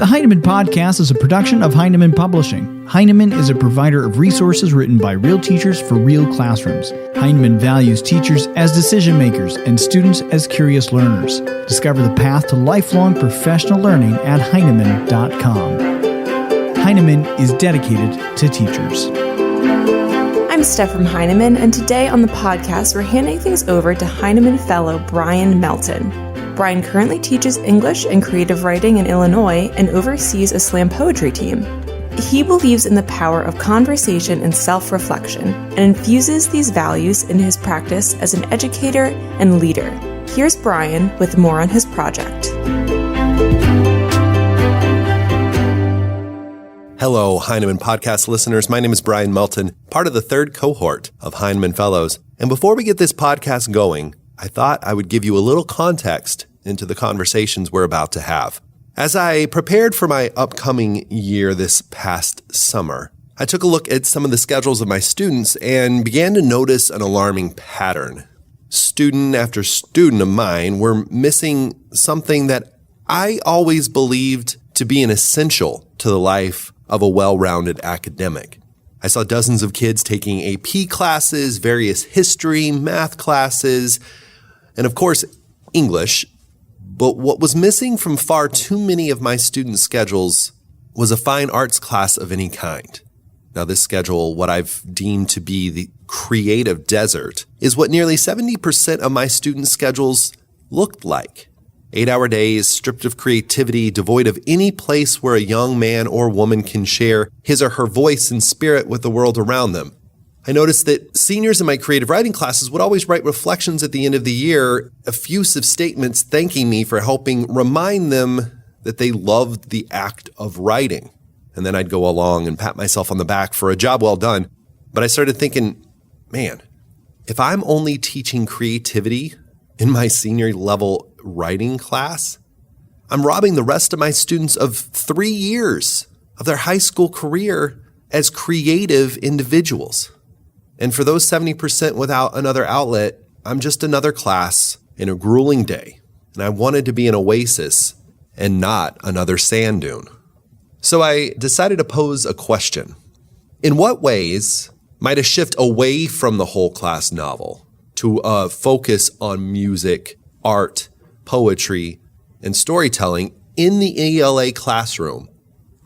The Heinemann Podcast is a production of Heinemann Publishing. Heinemann is a provider of resources written by real teachers for real classrooms. Heinemann values teachers as decision makers and students as curious learners. Discover the path to lifelong professional learning at Heinemann.com. Heinemann is dedicated to teachers. I'm Steph from Heinemann, and today on the podcast, we're handing things over to Heinemann Fellow Brian Melton. Brian currently teaches English and creative writing in Illinois and oversees a slam poetry team. He believes in the power of conversation and self-reflection and infuses these values into his practice as an educator and leader. Here's Brian with more on his project. Hello, Heinemann Podcast listeners. My name is Brian Melton, part of the third cohort of Heinemann Fellows. And before we get this podcast going, I thought I would give you a little context into the conversations we're about to have. As I prepared for my upcoming year this past summer, I took a look at some of the schedules of my students and began to notice an alarming pattern. Student after student of mine were missing something that I always believed to be an essential to the life of a well-rounded academic. I saw dozens of kids taking AP classes, various history, math classes, and of course, English. But what was missing from far too many of my students' schedules was a fine arts class of any kind. Now, this schedule, what I've deemed to be the creative desert, is what nearly 70% of my students' schedules looked like. 8-hour days, stripped of creativity, devoid of any place where a young man or woman can share his or her voice and spirit with the world around them. I noticed that seniors in my creative writing classes would always write reflections at the end of the year, effusive statements thanking me for helping remind them that they loved the act of writing. And then I'd go along and pat myself on the back for a job well done. But I started thinking, man, if I'm only teaching creativity in my senior level writing class, I'm robbing the rest of my students of 3 years of their high school career as creative individuals. And for those 70% without another outlet, I'm just another class in a grueling day. And I wanted to be an oasis and not another sand dune. So I decided to pose a question. In what ways might a shift away from the whole class novel to a focus on music, art, poetry, and storytelling in the ELA classroom,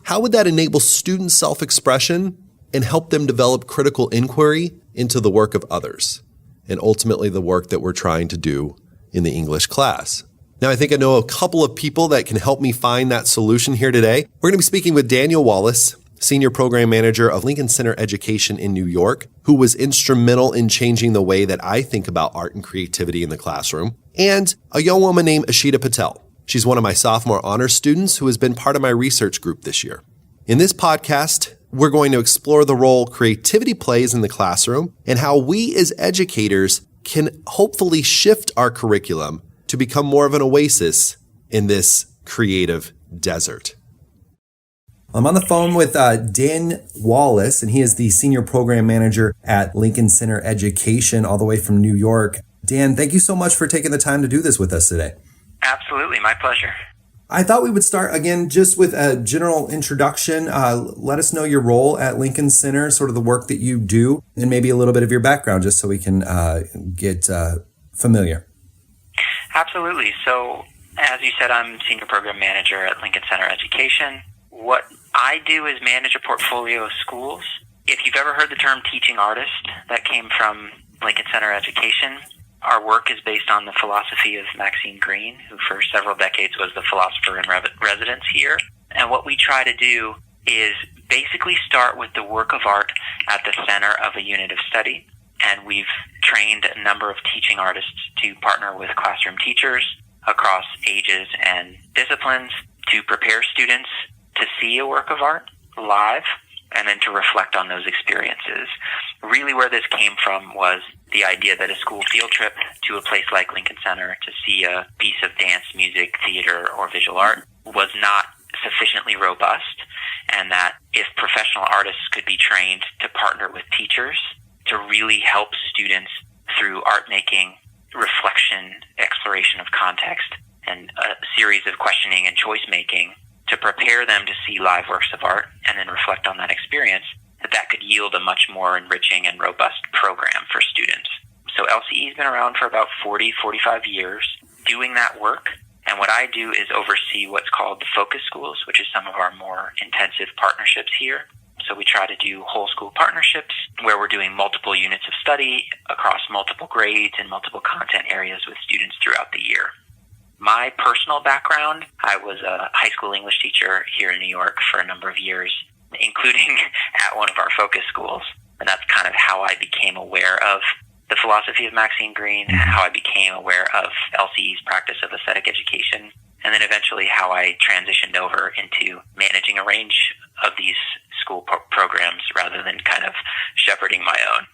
how would that enable student self-expression and help them develop critical inquiry into the work of others, and ultimately the work that we're trying to do in the English class? Now, I think I know a couple of people that can help me find that solution here today. We're going to be speaking with Daniel Wallace, Senior Program Manager of Lincoln Center Education in New York, who was instrumental in changing the way that I think about art and creativity in the classroom, and a young woman named Ashita Patel. She's one of my sophomore honors students who has been part of my research group this year. In this podcast, we're going to explore the role creativity plays in the classroom and how we as educators can hopefully shift our curriculum to become more of an oasis in this creative desert. I'm on the phone with Dan Wallace, and he is the Senior Program Manager at Lincoln Center Education, all the way from New York. Dan, thank you so much for taking the time to do this with us today. Absolutely, my pleasure. I thought we would start again just with a general introduction. Let us know your role at Lincoln Center, sort of the work that you do, and maybe a little bit of your background just so we can get familiar. Absolutely. So, as you said, I'm Senior Program Manager at Lincoln Center Education. What I do is manage a portfolio of schools. If you've ever heard the term teaching artist, that came from Lincoln Center Education. Our work is based on the philosophy of Maxine Greene, who for several decades was the philosopher in residence here. And what we try to do is basically start with the work of art at the center of a unit of study. And we've trained a number of teaching artists to partner with classroom teachers across ages and disciplines to prepare students to see a work of art live and then to reflect on those experiences. Really where this came from was the idea that a school field trip to a place like Lincoln Center to see a piece of dance, music, theater, or visual art was not sufficiently robust, and that if professional artists could be trained to partner with teachers to really help students through art making, reflection, exploration of context, and a series of questioning and choice making to to prepare them to see live works of art and then reflect on that experience, that could yield a much more enriching and robust program for students. So LCE has been around for about 45 years doing that work. And what I do is oversee what's called the focus schools, which is some of our more intensive partnerships here. So we try to do whole school partnerships where we're doing multiple units of study across multiple grades and multiple content areas with students throughout the year. My personal background, I was a high school English teacher here in New York for a number of years, including at one of our focus schools. And that's kind of how I became aware of the philosophy of Maxine Greene, how I became aware of LCE's practice of aesthetic education, and then eventually how I transitioned over into managing a range of these school programs rather than kind of shepherding my own.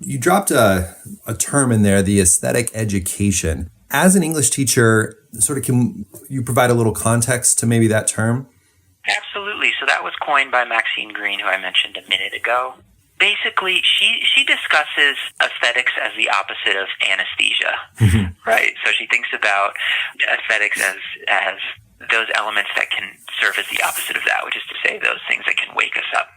You dropped a term in there, the aesthetic education. As an English teacher, can you provide a little context to maybe that term? Absolutely. So that was coined by Maxine Greene, who I mentioned a minute ago. Basically, she discusses aesthetics as the opposite of anesthesia, right? So she thinks about aesthetics as those elements that can serve as the opposite of that, which is to say those things that can wake us up.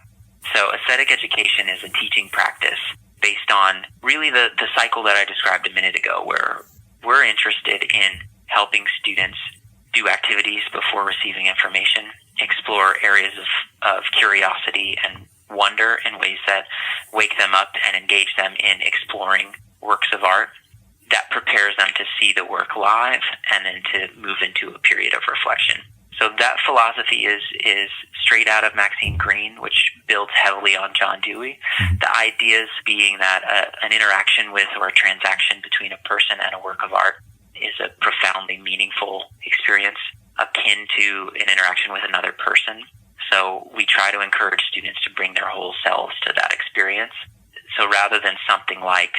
So aesthetic education is a teaching practice based on really the cycle that I described a minute ago, where we're interested in helping students do activities before receiving information, explore areas of curiosity and wonder in ways that wake them up and engage them in exploring works of art that prepares them to see the work live and then to move into a period of reflection. So that philosophy is straight out of Maxine Greene, which builds heavily on John Dewey. The ideas being that an interaction with or a transaction between a person and a work of art is a profoundly meaningful experience akin to an interaction with another person. So we try to encourage students to bring their whole selves to that experience. So rather than something like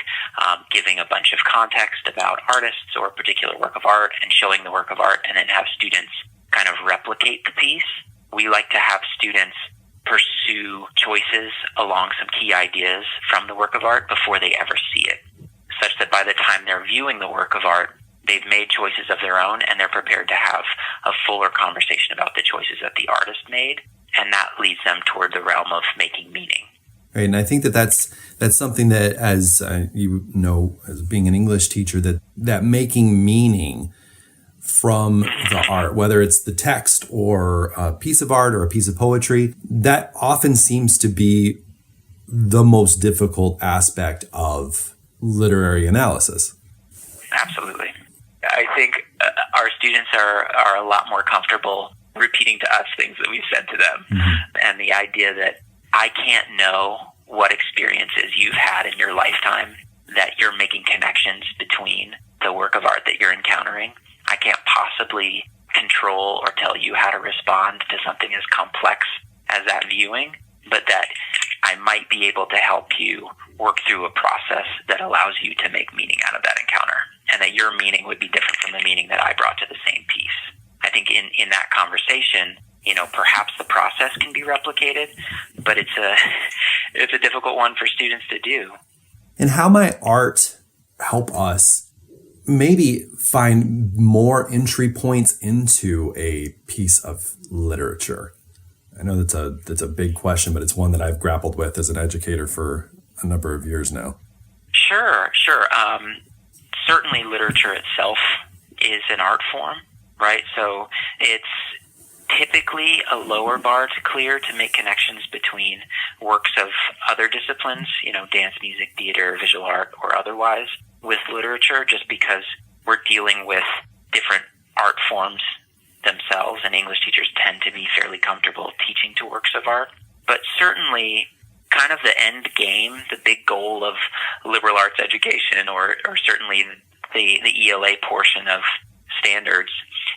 giving a bunch of context about artists or a particular work of art and showing the work of art and then have students kind of replicate the piece, we like to have students pursue choices along some key ideas from the work of art before they ever see it, such that by the time they're viewing the work of art, they've made choices of their own and they're prepared to have a fuller conversation about the choices that the artist made, and that leads them toward the realm of making meaning. Right, and I think that's something that, as you know, as being an English teacher, that making meaning from the art, whether it's the text or a piece of art or a piece of poetry, that often seems to be the most difficult aspect of literary analysis. Absolutely. I think our students are a lot more comfortable repeating to us things that we've said to them. And the idea that I can't know what experiences you've had in your lifetime, that you're making connections between the work of art that you're encountering. I can't possibly control or tell you how to respond to something as complex as that viewing, but that I might be able to help you work through a process that allows you to make meaning out of that encounter, and that your meaning would be different from the meaning that I brought to the same piece. I think in that conversation, perhaps the process can be replicated, but it's a difficult one for students to do. And how might art help us maybe find more entry points into a piece of literature? I know that's a big question, but it's one that I've grappled with as an educator for a number of years now. Sure. Certainly literature itself is an art form, right? So it's typically a lower bar to clear to make connections between works of other disciplines, dance, music, theater, visual art, or otherwise, with literature, just because we're dealing with different art forms themselves, and English teachers tend to be fairly comfortable teaching to works of art. But certainly kind of the end game, the big goal of liberal arts education, or certainly the ELA portion of standards,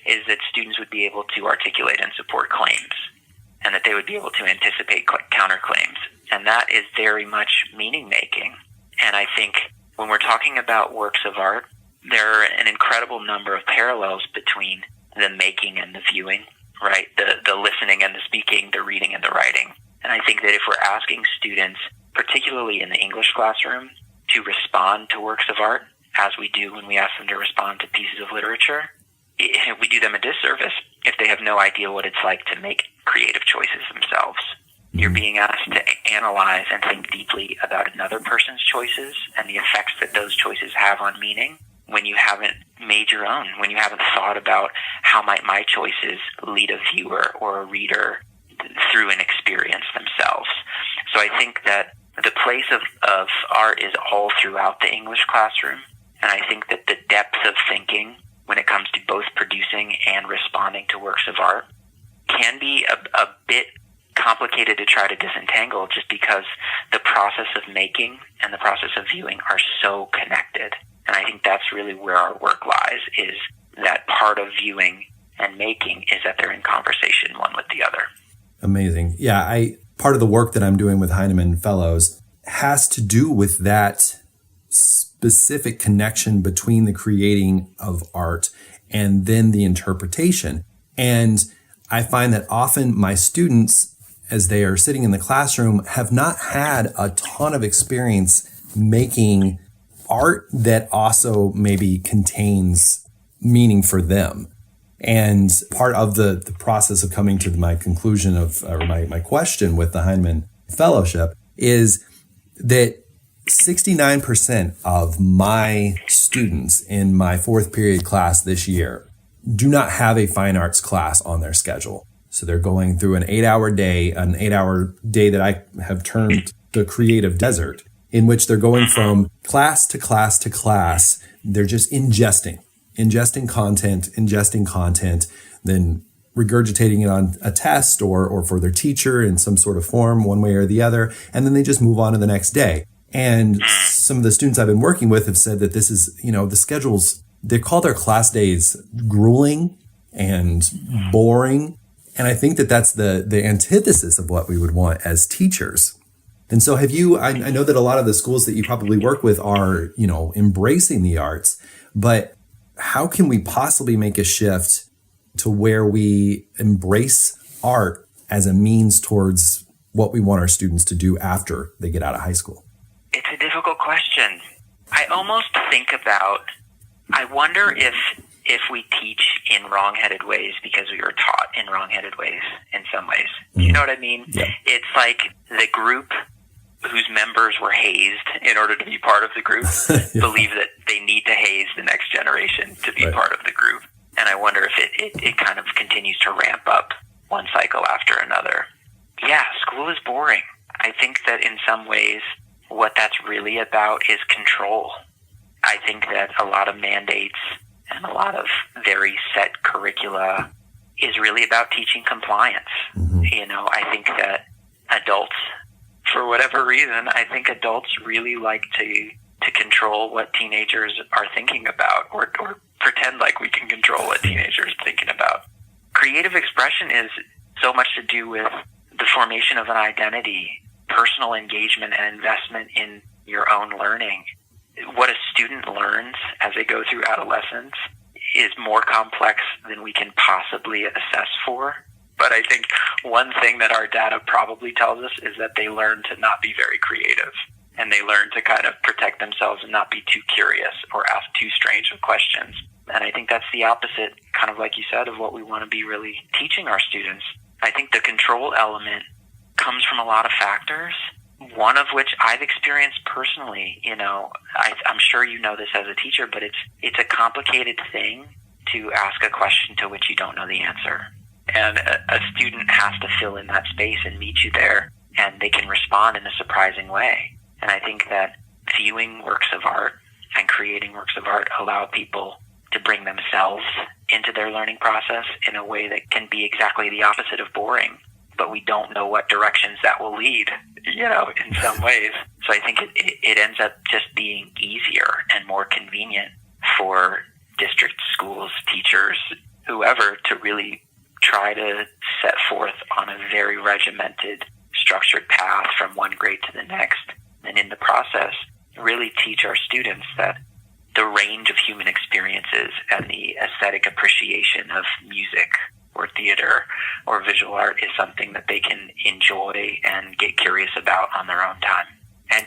is that students would be able to articulate and support claims, and that they would be able to anticipate counterclaims. And that is very much meaning making. And I think when we're talking about works of art, there are an incredible number of parallels between the making and the viewing, right? The listening and the speaking, the reading and the writing. And I think that if we're asking students, particularly in the English classroom, to respond to works of art, as we do when we ask them to respond to pieces of literature, we do them a disservice if they have no idea what it's like to make creative choices themselves. You're being asked to analyze and think deeply about another person's choices and the effects that those choices have on meaning when you haven't made your own, when you haven't thought about how might my choices lead a viewer or a reader through an experience themselves. So I think that the place of art is all throughout the English classroom, and I think that the depth of thinking when it comes to both producing and responding to works of art can be a bit complicated to try to disentangle, just because the process of making and the process of viewing are so connected. And I think that's really where our work lies, is that part of viewing and making is that they're in conversation one with the other. Amazing. Yeah, part of the work that I'm doing with Heinemann Fellows has to do with that specific connection between the creating of art and then the interpretation. And I find that often my students, as they are sitting in the classroom, have not had a ton of experience making art that also maybe contains meaning for them. And part of the process of coming to my conclusion of, or my question with the Heinemann Fellowship, is that 69% of my students in my fourth period class this year do not have a fine arts class on their schedule. So they're going through an 8-hour day that I have termed the creative desert, in which they're going from class to class to class. They're just ingesting content, then regurgitating it on a test or for their teacher in some sort of form, one way or the other. And then they just move on to the next day. And some of the students I've been working with have said that this is, the schedules, they call their class days grueling and boring. And I think that that's the antithesis of what we would want as teachers. And so I know that a lot of the schools that you probably work with are, embracing the arts, but how can we possibly make a shift to where we embrace art as a means towards what we want our students to do after they get out of high school? It's a difficult question. I almost think about, I wonder if we teach in wrong-headed ways because we were taught in wrong-headed ways in some ways. Do you know what I mean? Yeah. It's like the group whose members were hazed in order to be part of the group believe that they need to haze the next generation to be part of the group. And I wonder if it kind of continues to ramp up one cycle after another. Yeah, school is boring. I think that in some ways what that's really about is control. I think that a lot of mandates and a lot of very set curricula is really about teaching compliance. I think that adults, for whatever reason, I think adults really like to control what teenagers are thinking about or pretend like we can control what teenagers are thinking about. Creative expression is so much to do with the formation of an identity, personal engagement and investment in your own learning. What a student learns as they go through adolescence is more complex than we can possibly assess for. But I think one thing that our data probably tells us is that they learn to not be very creative, and they learn to kind of protect themselves and not be too curious or ask too strange of questions. And I think that's the opposite, kind of like you said, of what we want to be really teaching our students. I think the control element comes from a lot of factors, one of which I've experienced personally. I'm sure you know this as a teacher, but it's a complicated thing to ask a question to which you don't know the answer. And a student has to fill in that space and meet you there, and they can respond in a surprising way. And I think that viewing works of art and creating works of art allow people to bring themselves into their learning process in a way that can be exactly the opposite of boring. But we don't know what directions that will lead, in some ways. So I think it ends up just being easier and more convenient for district schools, teachers, whoever, to really try to set forth on a very regimented, structured path from one grade to the next. And in the process, really teach our students that the range of human experiences and the aesthetic appreciation of music or theater or visual art is something that they can enjoy and get curious about on their own time. And,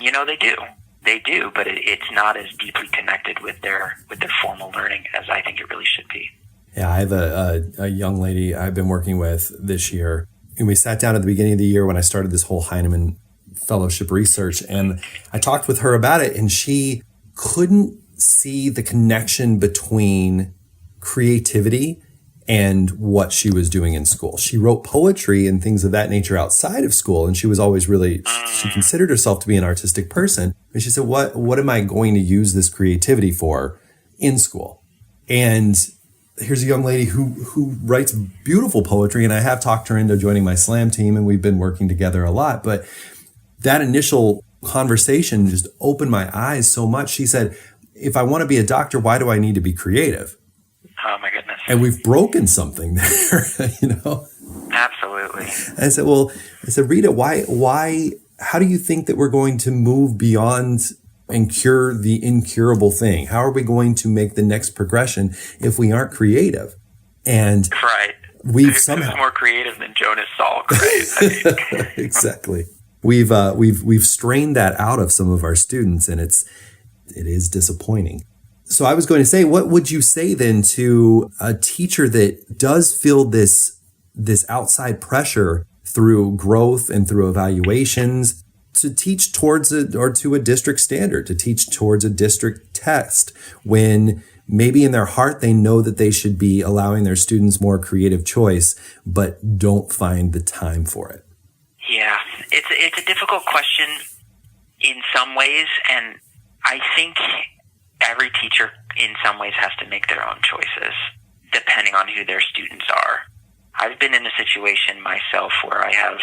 they do, but it's not as deeply connected with their formal learning as I think it really should be. Yeah, I have a young lady I've been working with this year, and we sat down at the beginning of the year when I started this whole Heinemann Fellowship research, and I talked with her about it, and she couldn't see the connection between creativity and what she was doing in school. She wrote poetry and things of that nature outside of school, and she was always she considered herself to be an artistic person. And she said, what am I going to use this creativity for in school? And here's a young lady who writes beautiful poetry, and I have talked her into joining my slam team, and we've been working together a lot. But that initial conversation just opened my eyes so much. She said, if I want to be a doctor, why do I need to be creative? Oh my goodness. And we've broken something there, Absolutely. And I said, Rita, why, how do you think that we're going to move beyond and cure the incurable thing? How are we going to make the next progression if we aren't creative? And right. We've somehow more creative than Jonas Salk, right? Exactly. We've strained that out of some of our students, and it is disappointing. So I was going to say, what would you say then to a teacher that does feel this outside pressure through growth and through evaluations to teach towards to a district standard, to teach towards a district test, when maybe in their heart they know that they should be allowing their students more creative choice, but don't find the time for it? Yeah, it's a difficult question in some ways, and I think every teacher in some ways has to make their own choices depending on who their students are. I've been in a situation myself where I have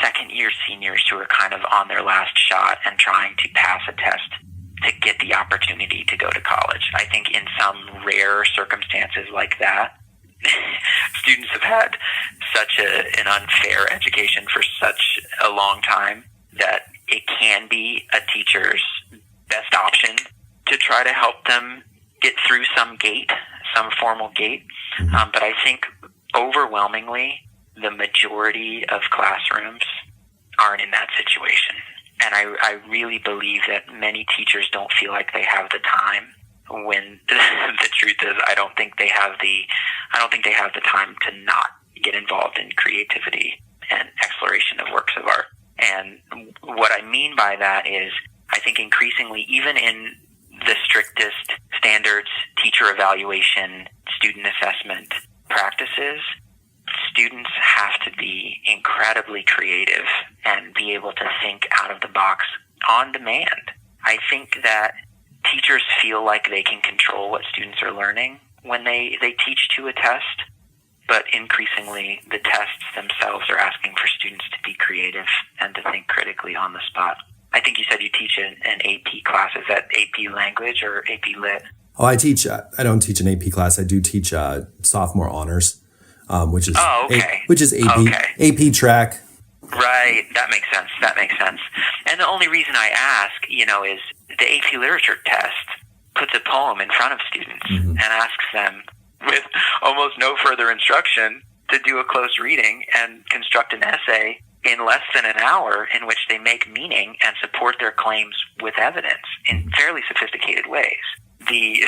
second-year seniors who are kind of on their last shot and trying to pass a test to get the opportunity to go to college. I think in some rare circumstances like that, students have had such an unfair education for such a long time that it can be a teacher's best option to try to help them get through some formal gate. But I think overwhelmingly, the majority of classrooms aren't in that situation. And I really believe that many teachers don't feel like they have the time, when the truth is I don't think they have the time to not get involved in creativity and exploration of works of art. And what I mean by that is I think increasingly, even in the strictest standards, teacher evaluation, student assessment practices, students have to be incredibly creative and be able to think out of the box on demand. I think that teachers feel like they can control what students are learning when they teach to a test, but increasingly the tests themselves are asking for students to be creative and to think critically on the spot. I think you said you teach an AP class. Is that AP Language or AP Lit? Oh, I don't teach an AP class. I do teach sophomore honors, which is AP track. Right. That makes sense. And the only reason I ask, is the AP Literature test puts a poem in front of students and asks them with almost no further instruction to do a close reading and construct an essay in less than an hour in which they make meaning and support their claims with evidence in fairly sophisticated ways. The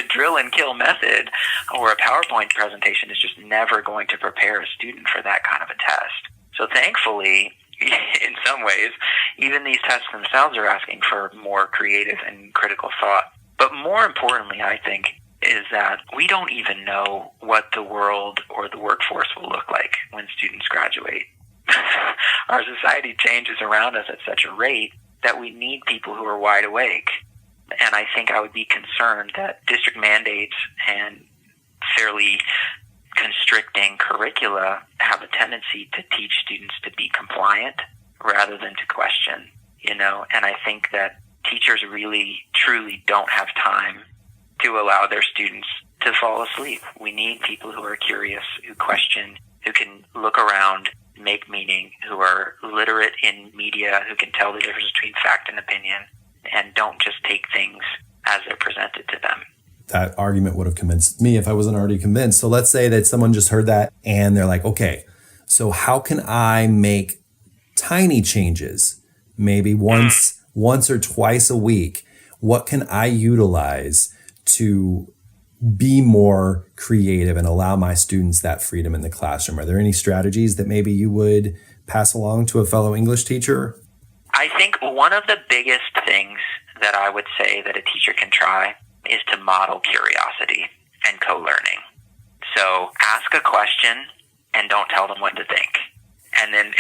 drill and kill method or a PowerPoint presentation is just never going to prepare a student for that kind of a test. So thankfully, in some ways, even these tests themselves are asking for more creative and critical thought. But more importantly, I think, is that we don't even know what the world or the workforce will look like when students graduate. Our society changes around us at such a rate that we need people who are wide awake. And I think I would be concerned that district mandates and fairly constricting curricula have a tendency to teach students to be compliant rather than to question, and I think that teachers really, truly don't have time to allow their students to fall asleep. We need people who are curious, who question, who can look around, make meaning, who are literate in media, who can tell the difference between fact and opinion, and don't just take things as they're presented to them. That argument would have convinced me if I wasn't already convinced. So let's say that someone just heard that and they're like, okay, so how can I make tiny changes, maybe once or twice a week? What can I utilize to be more creative and allow my students that freedom in the classroom? Are there any strategies that maybe you would pass along to a fellow English teacher? I think one of the biggest things that I would say that a teacher can try is to model curiosity and co-learning. So ask a question and don't tell them what to think, and then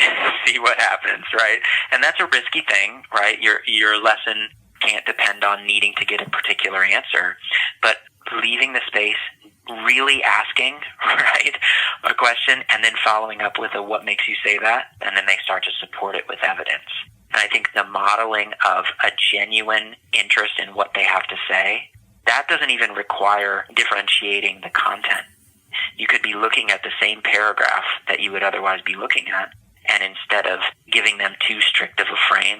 see what happens, right? And that's a risky thing, right? Your lesson can't depend on needing to get a particular answer, but leaving the space, really asking, right, a question, and then following up with a what makes you say that, and then they start to support it with evidence. And I think the modeling of a genuine interest in what they have to say, that doesn't even require differentiating the content. You could be looking at the same paragraph that you would otherwise be looking at, and instead of giving them too strict of a frame,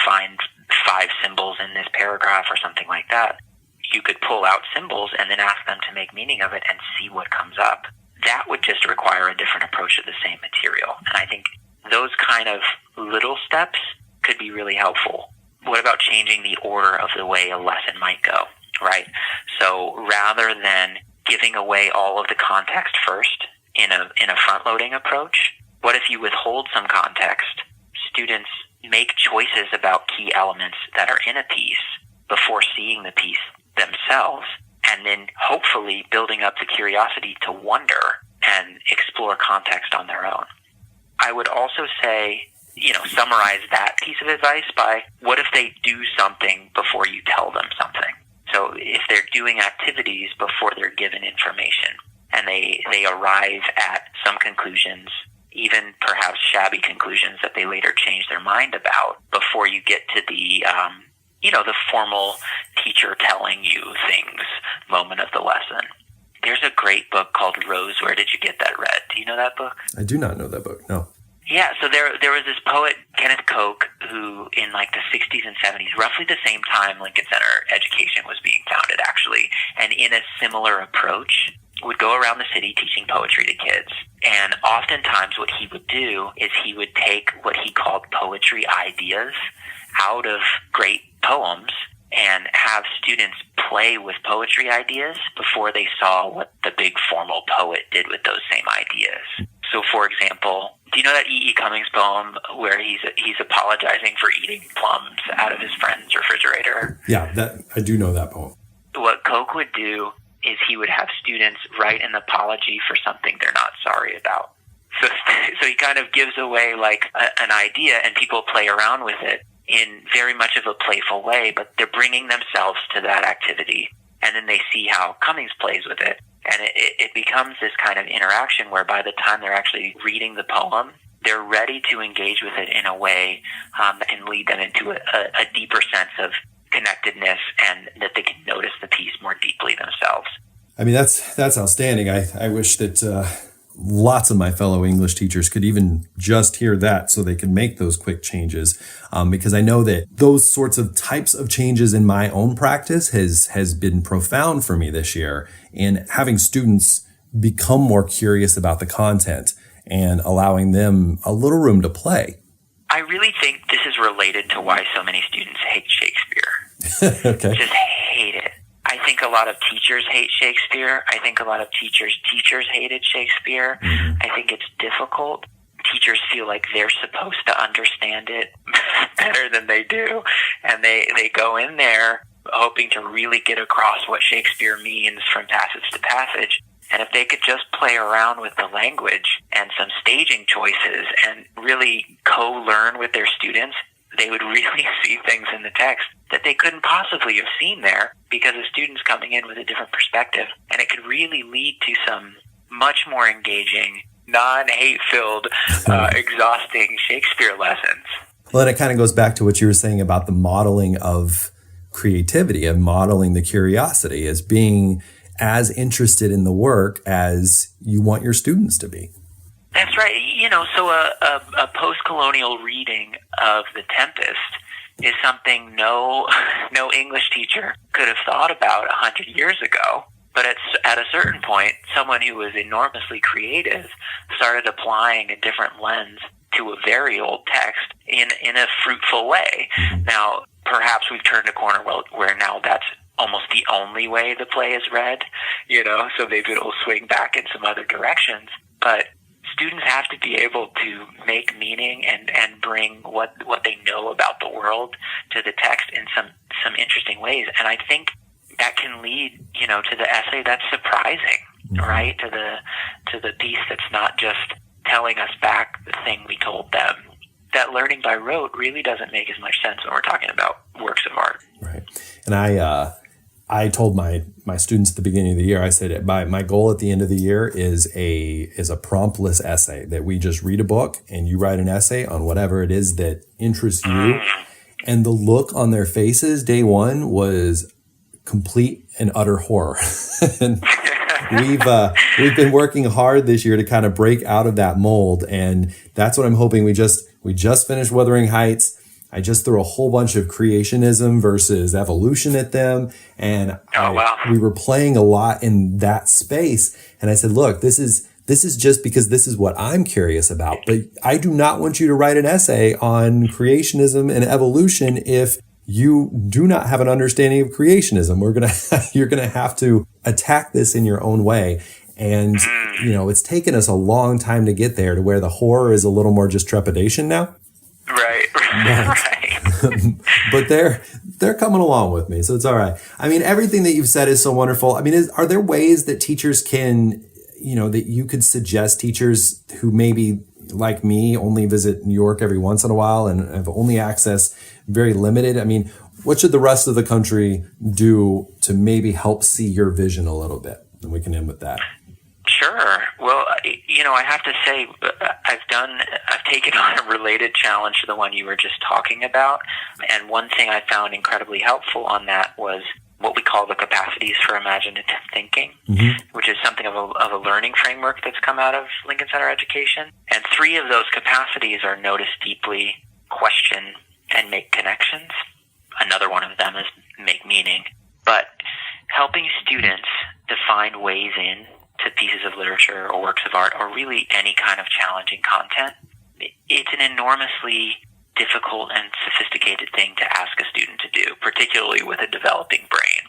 find 5 symbols in this paragraph or something like that, you could pull out symbols and then ask them to make meaning of it and see what comes up. That would just require a different approach to the same material. And I think those kind of little steps could be really helpful. What about changing the order of the way a lesson might go, right? So rather than giving away all of the context first in a front-loading approach, what if you withhold some context? Students make choices about key elements that are in a piece before seeing the piece themselves, and then hopefully building up the curiosity to wonder and explore context on their own. I would also say, summarize that piece of advice by what if they do something before you tell them something? So if they're doing activities before they're given information, and they arrive at some conclusions, even perhaps shabby conclusions that they later change their mind about before you get to the the formal teacher telling you things moment of the lesson. There's a great book called Rose, Where Did You Get That read? Do you know that book? I do not know that book, no. Yeah, so there was this poet, Kenneth Koch, who in the 60s and 70s, roughly the same time Lincoln Center Education was being founded, actually, and in a similar approach, would go around the city teaching poetry to kids. And oftentimes what he would do is he would take what he called poetry ideas out of great poems and have students play with poetry ideas before they saw what the big formal poet did with those same ideas. So, for example, do you know that E.E. Cummings poem where he's apologizing for eating plums out of his friend's refrigerator? Yeah, I do know that poem. What Koch would do is he would have students write an apology for something they're not sorry about. So he kind of gives away an idea, and people play around with it in very much of a playful way, but they're bringing themselves to that activity, and then they see how Cummings plays with it. And it becomes this kind of interaction where by the time they're actually reading the poem, they're ready to engage with it in a way that can lead them into a deeper sense of connectedness, and that they can notice the piece more deeply themselves. I mean, that's outstanding. I wish that lots of my fellow English teachers could even just hear that so they can make those quick changes, because I know that those sorts of types of changes in my own practice has been profound for me this year, in having students become more curious about the content and allowing them a little room to play. I really think this is related to why so many students hate Shakespeare. Okay. Just hate it. I think a lot of teachers hate Shakespeare. I think a lot of teachers hated Shakespeare. Mm-hmm. I think it's difficult. Teachers feel like they're supposed to understand it better than they do. And they go in there hoping to really get across what Shakespeare means from passage to passage. And if they could just play around with the language and some staging choices and really co-learn with their students, they would really see things in the text that they couldn't possibly have seen there because the student's coming in with a different perspective. And it could really lead to some much more engaging, non-hate-filled, exhausting Shakespeare lessons. Well, then it kind of goes back to what you were saying about the modeling of creativity, of modeling the curiosity, as being as interested in the work as you want your students to be. That's right. So a post-colonial reading of The Tempest is something no English teacher could have thought about 100 years ago. But at a certain point, someone who was enormously creative started applying a different lens to a very old text in a fruitful way. Now, perhaps we've turned a corner where now that's almost the only way the play is read, so maybe it'll swing back in some other directions. But students have to be able to make meaning and bring what they know about the world to the text in some interesting ways. And I think that can lead, to the essay that's surprising, right? To the piece that's not just telling us back the thing we told them. That learning by rote really doesn't make as much sense when we're talking about works of art. Right. And I told my students at the beginning of the year, I said, my goal at the end of the year is a promptless essay, that we just read a book and you write an essay on whatever it is that interests you. And the look on their faces day one was complete and utter horror. And we've been working hard this year to kind of break out of that mold. And that's what I'm hoping. We just finished Wuthering Heights. I just threw a whole bunch of creationism versus evolution at them. And we were playing a lot in that space. And I said, look, this is just because this is what I'm curious about. But I do not want you to write an essay on creationism and evolution if you do not have an understanding of creationism. You're going to have to attack this in your own way. And, it's taken us a long time to get there to where the horror is a little more just trepidation now. Right. But they're coming along with me. So it's all right. I mean, everything that you've said is so wonderful. I mean, are there ways that teachers can, that you could suggest teachers who maybe like me only visit New York every once in a while and have only access very limited? I mean, what should the rest of the country do to maybe help see your vision a little bit? And we can end with that. Sure. Well, I have to say, I've taken on a related challenge to the one you were just talking about. And one thing I found incredibly helpful on that was what we call the capacities for imaginative thinking, which is something of a learning framework that's come out of Lincoln Center Education. And 3 of those capacities are notice deeply, question, and make connections. Another one of them is make meaning. But helping students to find ways in to pieces of literature or works of art or really any kind of challenging content, it's an enormously difficult and sophisticated thing to ask a student to do, particularly with a developing brain.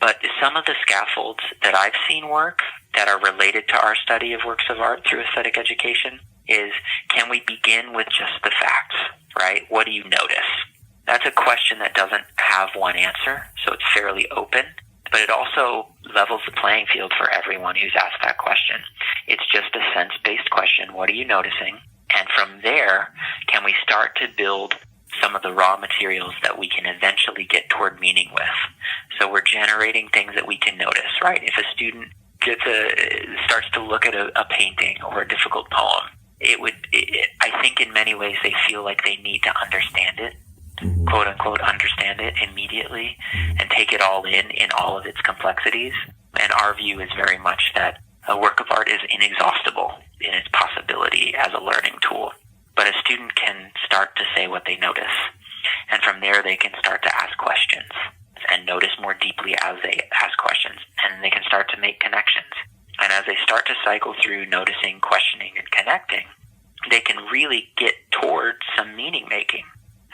But some of the scaffolds that I've seen work that are related to our study of works of art through aesthetic education is, can we begin with just the facts, right? What do you notice? That's a question that doesn't have one answer, so it's fairly open, but it also levels the playing field for everyone who's asked that question. It's just a sense-based question. What are you noticing? And from there, can we start to build some of the raw materials that we can eventually get toward meaning with? So we're generating things that we can notice, right? If a student starts to look at a painting or a difficult poem, I think in many ways they feel like they need to understand it, quote unquote, understand it immediately and take it all in all of its complexities. And our view is very much that a work of art is inexhaustible in its possibility as a learning tool. But a student can start to say what they notice. And from there, they can start to ask questions and notice more deeply as they ask questions. And they can start to make connections. And as they start to cycle through noticing, questioning, and connecting, they can really get towards some meaning making.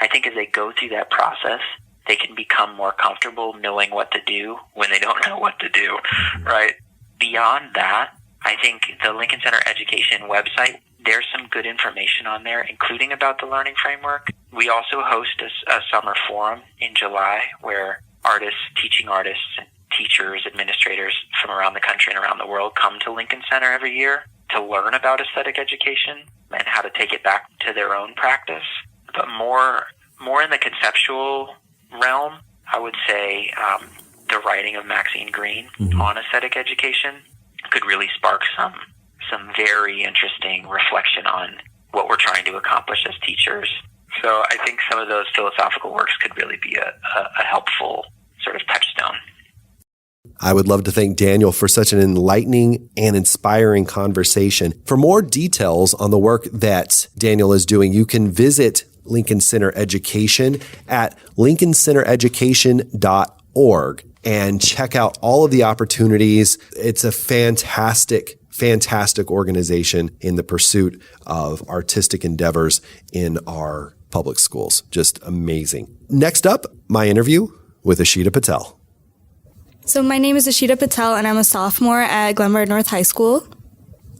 I think as they go through that process, they can become more comfortable knowing what to do when they don't know what to do, right? Beyond that, I think the Lincoln Center Education website, there's some good information on there, including about the learning framework. We also host a summer forum in July where artists, teaching artists, teachers, administrators from around the country and around the world come to Lincoln Center every year to learn about aesthetic education and how to take it back to their own practice. But more in the conceptual realm, I would say the writing of Maxine Green on aesthetic education could really spark some very interesting reflection on what we're trying to accomplish as teachers. So I think some of those philosophical works could really be a helpful sort of touchstone. I would love to thank Daniel for such an enlightening and inspiring conversation. For more details on the work that Daniel is doing, you can visit Lincoln Center Education at lincolncentereducation.org and check out all of the opportunities. It's a fantastic organization in the pursuit of artistic endeavors in our public schools. Just amazing. Next up, my interview with Ashita Patel. So my name is Ashita Patel, and I'm a sophomore at Glenbard North High School.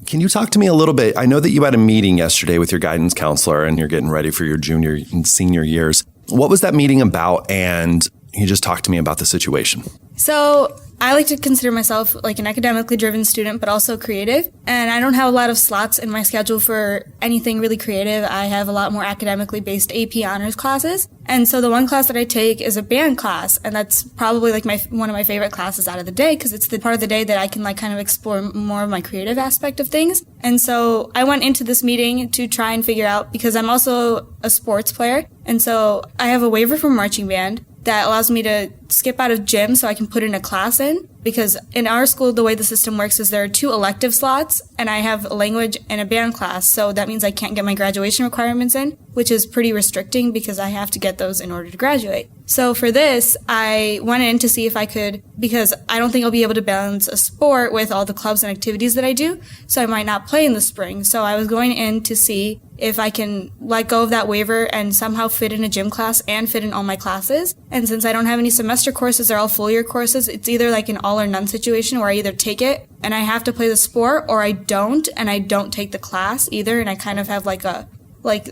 Can you talk to me a little bit? I know that you had a meeting yesterday with your guidance counselor and you're getting ready for your junior and senior years. What was that meeting about? And can you just talk to me about the situation? So I like to consider myself like an academically driven student, but also creative. And I don't have a lot of slots in my schedule for anything really creative. I have a lot more academically based AP honors classes. And so the one class that I take is a band class. And that's probably like one of my favorite classes out of the day because it's the part of the day that I can like kind of explore more of my creative aspect of things. And so I went into this meeting to try and figure out, because I'm also a sports player. And so I have a waiver from marching band that allows me to skip out of gym so I can put in a class in. Because in our school, the way the system works is there are 2 elective slots, and I have a language and a band class, so that means I can't get my graduation requirements in, which is pretty restricting because I have to get those in order to graduate. So for this, I went in to see if I could, because I don't think I'll be able to balance a sport with all the clubs and activities that I do, so I might not play in the spring. So I was going in to see if I can let go of that waiver and somehow fit in a gym class and fit in all my classes. And since I don't have any semester courses, they're all full year courses, it's either like an all or none situation where I either take it and I have to play the sport, or I don't and I don't take the class either, and I kind of have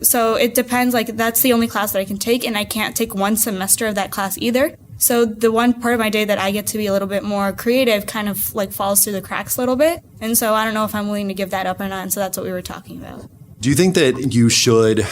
so it depends, like that's the only class that I can take, and I can't take one semester of that class either. So the one part of my day that I get to be a little bit more creative kind of like falls through the cracks a little bit. And so I don't know if I'm willing to give that up or not, and so that's what we were talking about. Do you think that you should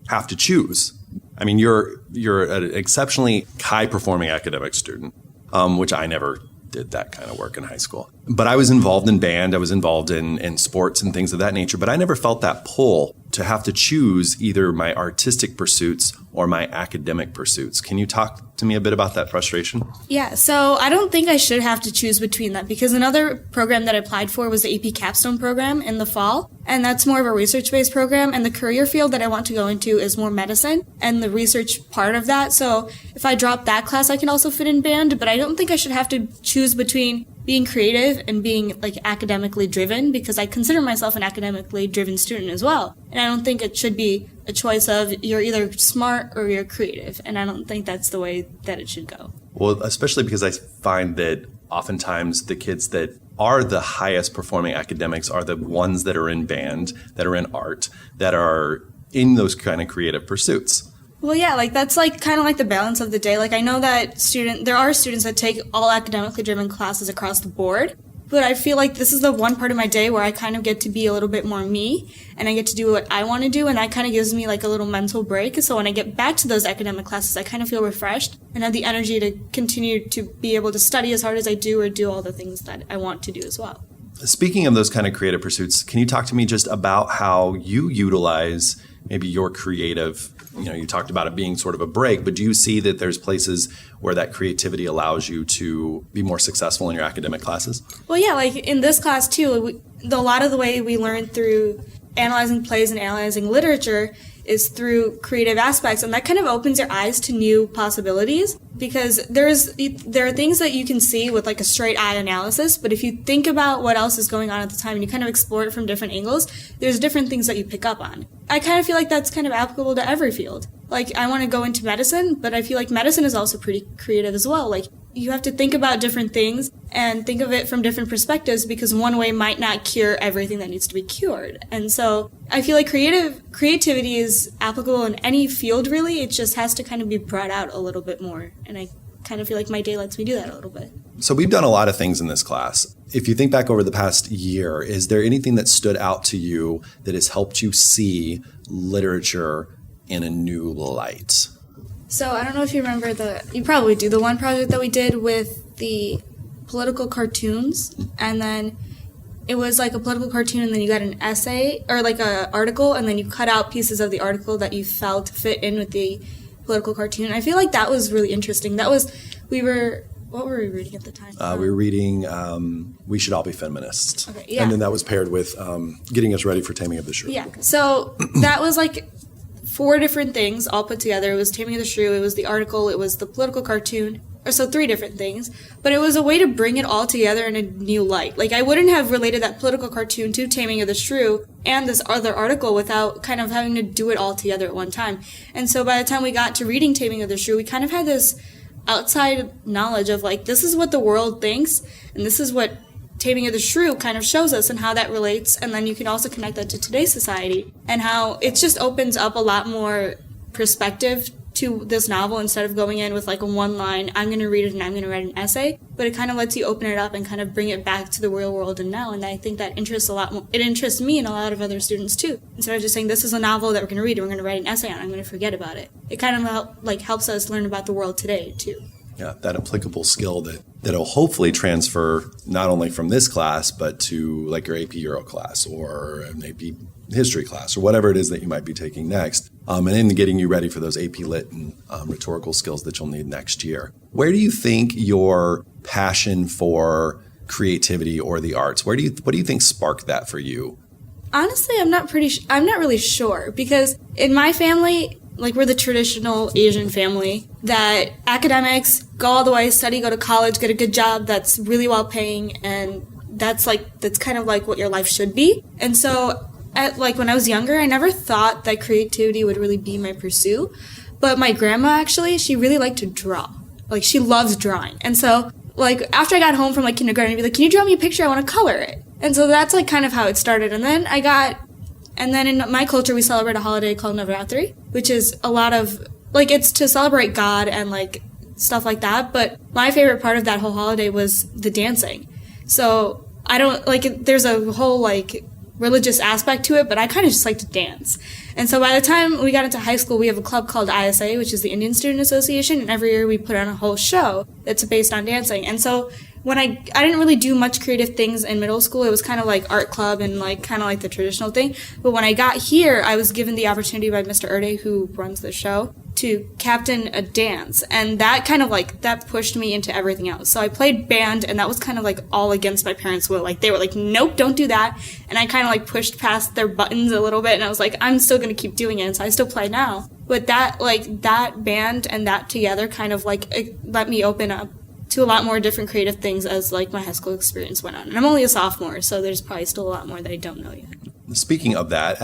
have to choose? I mean, you're an exceptionally high-performing academic student, which I never did that kind of work in high school. But I was involved in band, I was involved in sports and things of that nature, but I never felt that pull to have to choose either my artistic pursuits or my academic pursuits. Can you talk to me a bit about that frustration? Yeah, so I don't think I should have to choose between them, because another program that I applied for was the AP Capstone program in the fall, and that's more of a research-based program, and the career field that I want to go into is more medicine and the research part of that. So if I drop that class, I can also fit in band, but I don't think I should have to choose between being creative and being like academically driven, because I consider myself an academically driven student as well. And I don't think it should be a choice of you're either smart or you're creative. And I don't think that's the way that it should go. Well, especially because I find that oftentimes the kids that are the highest performing academics are the ones that are in band, that are in art, that are in those kind of creative pursuits. Well, yeah, like that's like kind of like the balance of the day. Like I know that there are students that take all academically driven classes across the board, but I feel like this is the one part of my day where I kind of get to be a little bit more me, and I get to do what I want to do, and that kind of gives me like a little mental break. So when I get back to those academic classes, I kind of feel refreshed and have the energy to continue to be able to study as hard as I do, or do all the things that I want to do as well. Speaking of those kind of creative pursuits, can you talk to me just about how you utilize maybe your creative, you talked about it being sort of a break, but do you see that there's places where that creativity allows you to be more successful in your academic classes? Well, yeah, like in this class too, a lot of the way we learn through analyzing plays and analyzing literature is through creative aspects, and that kind of opens your eyes to new possibilities, because there are things that you can see with like a straight eye analysis, but if you think about what else is going on at the time and you kind of explore it from different angles, there's different things that you pick up on. I kind of feel like that's kind of applicable to every field. Like I want to go into medicine, but I feel like medicine is also pretty creative as well. Like you have to think about different things and think of it from different perspectives, because one way might not cure everything that needs to be cured. And so I feel like creativity is applicable in any field, really. It just has to kind of be brought out a little bit more. And I kind of feel like my day lets me do that a little bit. So we've done a lot of things in this class. If you think back over the past year, is there anything that stood out to you that has helped you see literature in a new light? So I don't know if you remember you probably do, the one project that we did with the political cartoons, and then it was like a political cartoon and then you got an essay or like an article, and then you cut out pieces of the article that you felt fit in with the political cartoon. I feel like that was really interesting. What were we reading at the time? We were reading We Should All Be Feminists. Okay, yeah. And then that was paired with Getting Us Ready for Taming of the Shrew. Yeah, so that was like 4 different things all put together. It was Taming of the Shrew, it was the article, it was the political cartoon, so 3 different things. But it was a way to bring it all together in a new light. Like I wouldn't have related that political cartoon to Taming of the Shrew and this other article without kind of having to do it all together at one time. And so by the time we got to reading Taming of the Shrew, we kind of had this outside knowledge of like, this is what the world thinks, and this is what Taming of the Shrew kind of shows us and how that relates. And then you can also connect that to today's society and how it just opens up a lot more perspective to this novel instead of going in with like a one line, I'm going to read it and I'm going to write an essay. But it kind of lets you open it up and kind of bring it back to the real world and now. And I think that interests a lot more. It interests me and a lot of other students too. Instead of just saying, this is a novel that we're going to read and we're going to write an essay on, I'm going to forget about it. It kind of helps us learn about the world today too. Yeah, that applicable skill that'll hopefully transfer not only from this class, but to like your AP Euro class or an AP history class or whatever it is that you might be taking next, and in getting you ready for those AP Lit and rhetorical skills that you'll need next year. Where do you think your passion for creativity or the arts, what do you think sparked that for you? Honestly, I'm not really sure because in my family, like we're the traditional Asian family that academics go all the way, study, go to college, get a good job that's really well paying, and that's kind of like what your life should be. And so when I was younger, I never thought that creativity would really be my pursuit. But my grandma actually, she really liked to draw. Like she loves drawing. And so like after I got home from like kindergarten, I'd be like, can you draw me a picture? I want to color it. And so that's like kind of how it started. And then in my culture, we celebrate a holiday called Navratri, which is a lot of, like, it's to celebrate God and, like, stuff like that. But my favorite part of that whole holiday was the dancing. So there's a whole, like, religious aspect to it, but I kind of just like to dance. And so by the time we got into high school, we have a club called ISA, which is the Indian Student Association, and every year we put on a whole show that's based on dancing. And so when I didn't really do much creative things in middle school. It was kind of like art club and like kind of like the traditional thing. But when I got here, I was given the opportunity by Mr. Erde, who runs the show, to captain a dance. And that kind of like, that pushed me into everything else. So I played band, and that was kind of like all against my parents' will. Like they were like, nope, don't do that. And I kind of like pushed past their buttons a little bit, and I was like, I'm still going to keep doing it. And so I still play now. But that band and that together kind of like, it let me open up to a lot more different creative things as like my high school experience went on. And I'm only a sophomore, so there's probably still a lot more that I don't know yet. Speaking of that,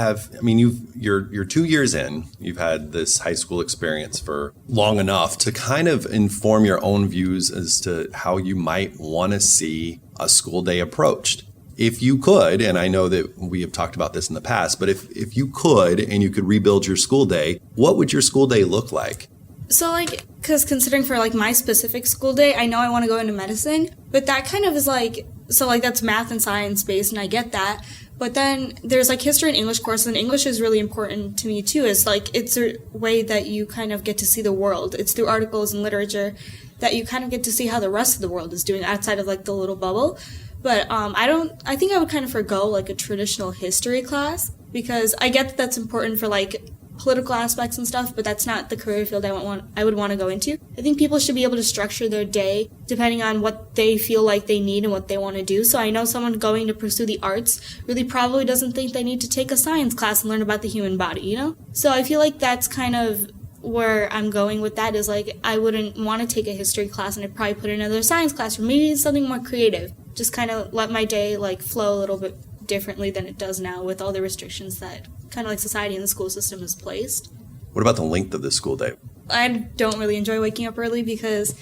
you're 2 years in. You've had this high school experience for long enough to kind of inform your own views as to how you might want to see a school day approached. If you could, and I know that we have talked about this in the past, but if you could and you could rebuild your school day, what would your school day look like? So, like, because considering for, like, my specific school day, I know I want to go into medicine, but that kind of is, like, so, like, that's math and science based, and I get that. But then there's, like, history and English courses, and English is really important to me, too. It's, like, it's a way that you kind of get to see the world. It's through articles and literature that you kind of get to see how the rest of the world is doing outside of, like, the little bubble. But I think I would kind of forgo, like, a traditional history class, because I get that that's important for, like, political aspects and stuff, but that's not the career field I would want to go into. I think people should be able to structure their day depending on what they feel like they need and what they want to do. So I know someone going to pursue the arts really probably doesn't think they need to take a science class and learn about the human body, you know? So I feel like that's kind of where I'm going with that, is like I wouldn't want to take a history class and I'd probably put in another science class, or maybe something more creative. Just kind of let my day like flow a little bit differently than it does now with all the restrictions that kind of like society and the school system has placed. What about the length of the school day? I don't really enjoy waking up early because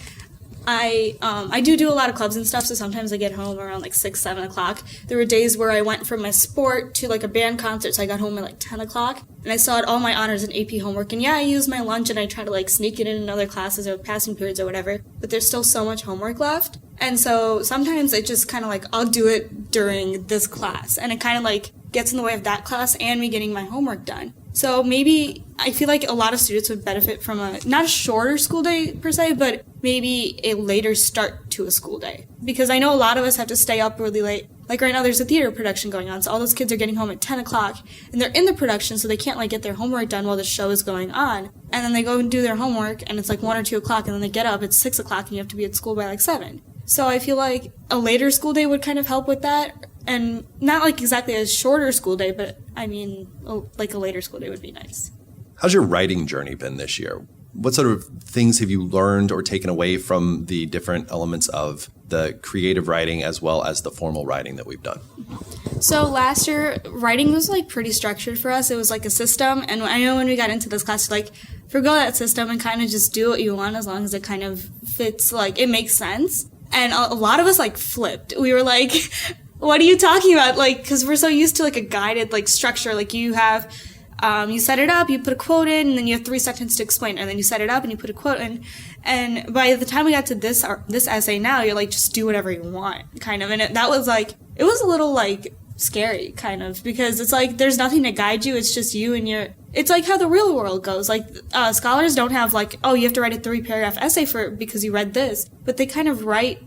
I do a lot of clubs and stuff, so sometimes I get home around like 6, 7 o'clock. There were days where I went from my sport to like a band concert, so I got home at like 10 o'clock, and I still had all my honors and AP homework, and yeah, I used my lunch and I try to like sneak it in other classes or passing periods or whatever, but there's still so much homework left. And so sometimes it just kind of like, I'll do it during this class, and it kind of like gets in the way of that class and me getting my homework done. So maybe I feel like a lot of students would benefit from not a shorter school day per se, but maybe a later start to a school day. Because I know a lot of us have to stay up really late. Like right now there's a theater production going on, so all those kids are getting home at 10 o'clock, and they're in the production, so they can't like get their homework done while the show is going on. And then they go and do their homework, and it's like 1 or 2 o'clock, and then they get up, it's 6 o'clock, and you have to be at school by like 7. So I feel like a later school day would kind of help with that. And not like exactly a shorter school day, but I mean, like a later school day would be nice. How's your writing journey been this year? What sort of things have you learned or taken away from the different elements of the creative writing as well as the formal writing that we've done? So last year, writing was like pretty structured for us. It was like a system. And I know when we got into this class, like forgo that system and kind of just do what you want as long as it kind of fits, like, it makes sense. And a lot of us, like, flipped. We were like, what are you talking about? Like, because we're so used to, like, a guided, like, structure. Like, you have, you set it up, you put a quote in, and then you have 3 sentences to explain. And then you set it up and you put a quote in. And by the time we got to this essay now, you're like, just do whatever you want, kind of. And that was, like, it was a little, like, scary, kind of, because it's like there's nothing to guide you. It's just you and it's like how the real world goes. Like, scholars don't have, like, oh, you have to write a 3-paragraph essay because you read this. But they kind of write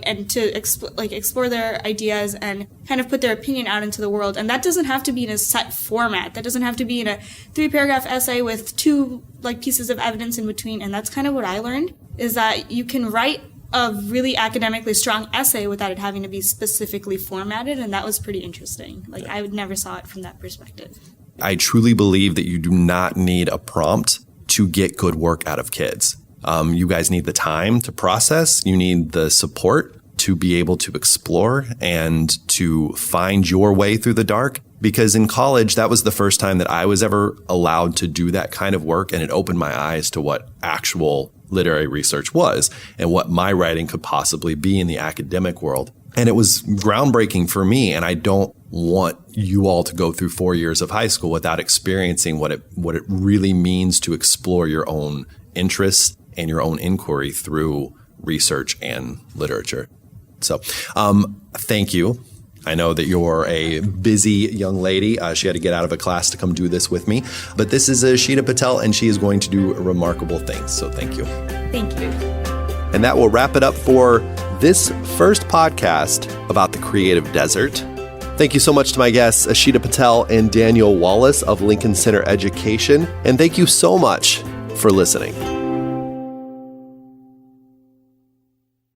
and to explore their ideas and kind of put their opinion out into the world. And that doesn't have to be in a set format. That doesn't have to be in a 3-paragraph essay with 2, like, pieces of evidence in between. And that's kind of what I learned, is that you can write a really academically strong essay without it having to be specifically formatted. And that was pretty interesting. Like, I never saw it from that perspective. I truly believe that you do not need a prompt to get good work out of kids. You guys need the time to process. You need the support to be able to explore and to find your way through the dark. Because in college, that was the first time that I was ever allowed to do that kind of work. And it opened my eyes to what actual literary research was and what my writing could possibly be in the academic world. And it was groundbreaking for me. And I don't want you all to go through 4 years of high school without experiencing what it really means to explore your own interests and your own inquiry through research and literature. So, thank you. I know that you're a busy young lady. She had to get out of a class to come do this with me. But this is Ashita Patel, and she is going to do remarkable things. So thank you. Thank you. And that will wrap it up for this first podcast about the creative desert. Thank you so much to my guests, Ashita Patel and Daniel Wallace of Lincoln Center Education. And thank you so much for listening.